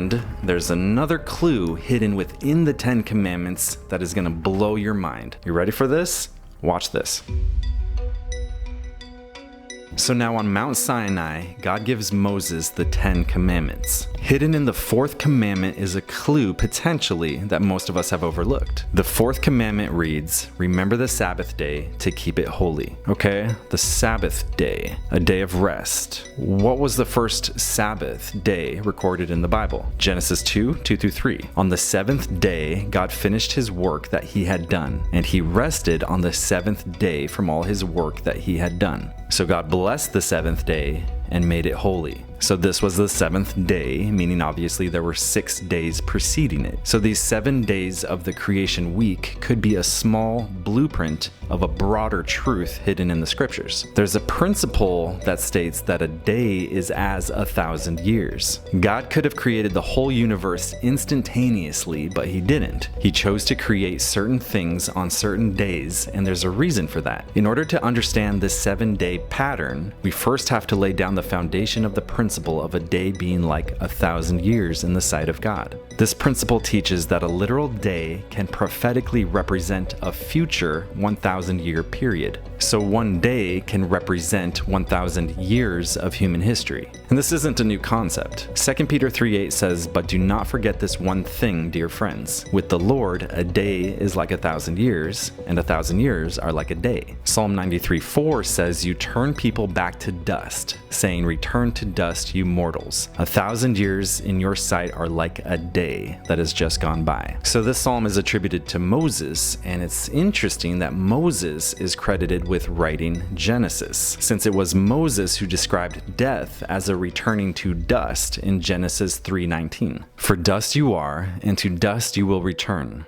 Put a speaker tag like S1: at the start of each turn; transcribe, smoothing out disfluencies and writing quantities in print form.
S1: And there's another clue hidden within the 10 Commandments that is going to blow your mind. You ready for this? Watch this. So now on Mount Sinai, God gives Moses the 10 Commandments. Hidden in the 4th commandment is a clue, potentially, that most of us have overlooked. The 4th commandment reads, "Remember the Sabbath day to keep it holy." Okay, the Sabbath day, a day of rest. What was the first Sabbath day recorded in the Bible? Genesis 2:2-3. On the 7th day, God finished his work that he had done, and he rested on the 7th day from all his work that he had done. So God blessed the 7th day and made it holy. So this was the 7th day, meaning obviously there were 6 days preceding it. So these 7 days of the creation week could be a small blueprint of a broader truth hidden in the scriptures. There's a principle that states that a day is as 1,000 years. God could have created the whole universe instantaneously, but he didn't. He chose to create certain things on certain days, and there's a reason for that. In order to understand this 7-day pattern, we first have to lay down the foundation of the principle of a day being like 1,000 years in the sight of God. This principle teaches that a literal day can prophetically represent a future 1,000-year period. So one day can represent 1,000 years of human history. And this isn't a new concept. 2 Peter 3:8 says, "But do not forget this one thing, dear friends. With the Lord, a day is like 1,000 years, and 1,000 years are like a day." Psalm 93:4 says, "You turn people back to dust, saying, 'Return to dust, you mortals. 1,000 years in your sight are like a day that has just gone by." So this psalm is attributed to Moses, and it's interesting that Moses is credited with writing Genesis, since it was Moses who described death as a returning to dust in Genesis 3:19. "For dust you are, and to dust you will return.